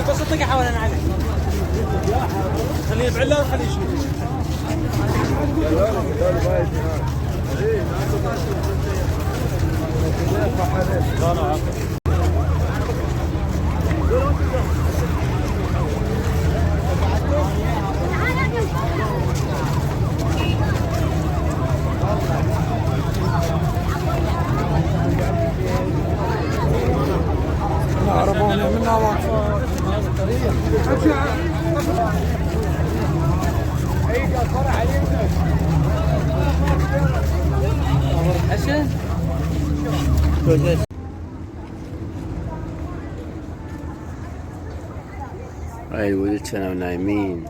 بس اطقها حول انا عليك خليه بعله وخليه يشوف عربوني منها واقفة هاي الولد كانوا نايمين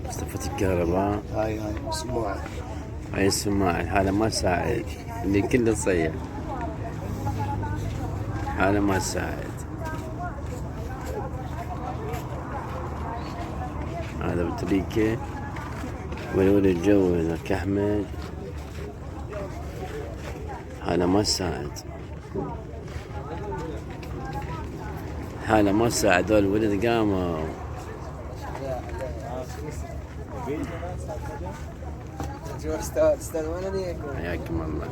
اصطفت الكهرباء. هاي سماعة. هاي السماعة الحالة ما تساعد اللي كله تصيح الحالة ما تساعد. هذا بطريقة والولد يتجوز كأحمد حالة ما تساعد حالة ما تساعد. هذول الولد قاموا حياكم الله.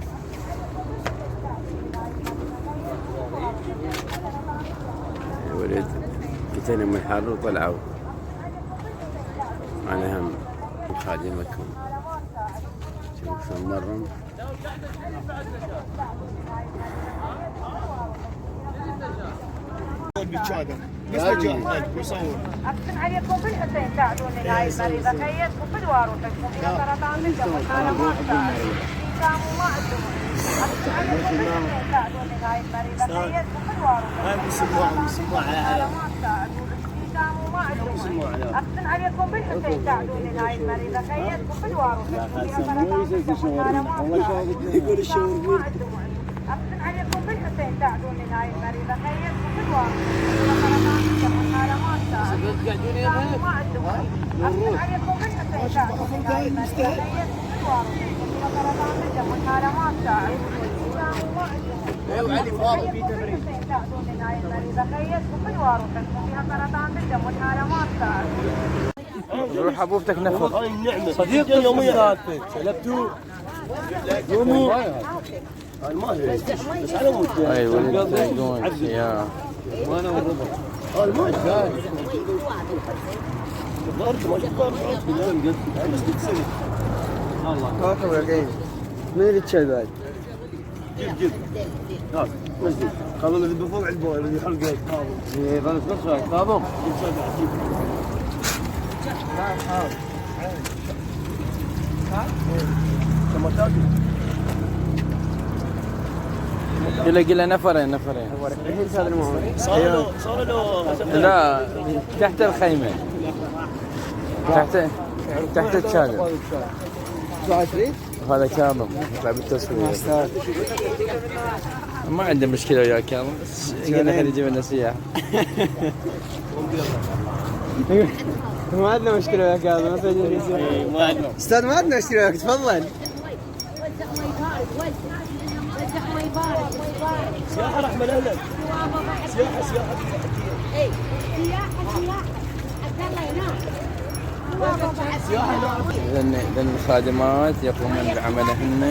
الولد كتير من الحر وطلعوا أنا هم خادمكم شوف مرة أقسم عليكم بالحسين ساعدوني هاي المريضة خيطكم بالوار وتكفون فيها سرطان بالدم والحالة ما تساعد كانوا ما عندهم. أقسم عليكم بالحسين ساعدوني هاي المريضة خيطكم بالوار وتكفون فيها سرطان ما تساعد كانوا ما عندهم. أقسم عليكم بالحسين ساعدوني هاي المريضة خيطكم بالوار وتكفون فيها سرطان بالدم والحالة ما تساعد أقسم عليكم بالحسين ساعدوني هاي المريضة خيطكم بالوار ما عندهم. أقسم عليكم بالحسين ساعدوني هاي المريضة خيطكم بالوار سرطان بالدم والحالة ما تساعد ما عندهم. علي فاضي في تمرين ساعدوني هاي المريضة خيطكم بالوار فيها سرطان بالدم والحالة ما تساعد. روح ابوفتك نفر هاي النعمة صديقي يوميا سلبتوا قوموا هاي ما هي بس على مود. هاي الولد يقولون يا وانا والرضا هاي ما جاي ضربت ما شفت ضربت بس بتسوي الله كوكب القيم من اللي تشال بعد جيب هذا نزل قالوا اللي بفوق البوي اللي خلق هيك ايه بس بس كاظم قل نفرين الحين هذا المهم صار له لا تحت الخيمة تحت الشادر. 27 هذا كاظم يطلع بالتصوير ما عنده مشكلة ويا كاظم بس قلنا خليه يجيب لنا سياح. ما عندنا مشكلة وياك هذا ما تجي استاذ ما عندنا مشكلة وياك تفضل. سياحة رحمة أهلا سياحة اي سياحة لأن الخادمات يقومن بعملهن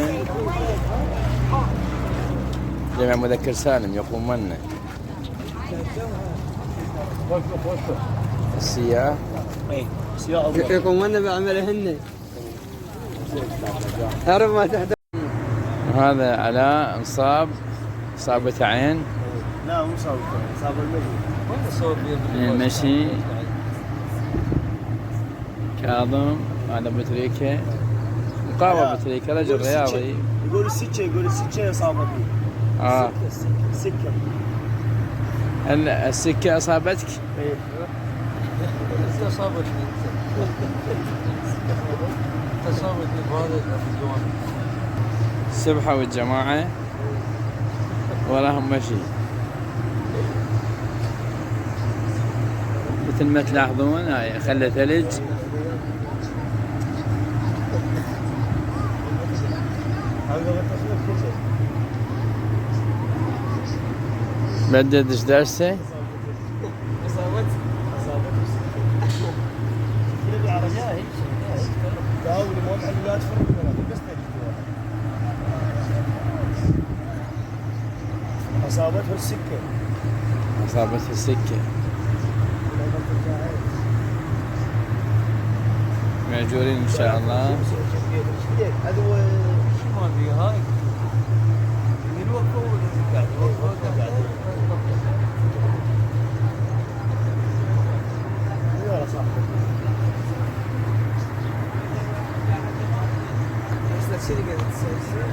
جمع مذكر سالم يقومن السياح يقومون بعملهن أعرف ما تحت. وهذا علاء انصاب إصابة عين. لا مو صابت صاب المشي المشي كاظم هذا بتريكة مقاومة بتريكة رجل رياضي. يقول السكة اصابتني. السكة السكة اصابتك؟ ايه اصابتني بهذا الزمان. السبحة والجماعة وراهم مشي مثل ما تلاحظون. هاي خلة ثلج. بدد ايش درسه؟ اصابته السكة. اصابته السكة. مأجورين ان شاء الله. هذا هو شو ما في هاي يوقفوا ولا صاحبه. بس لا شيء قاعد تصير.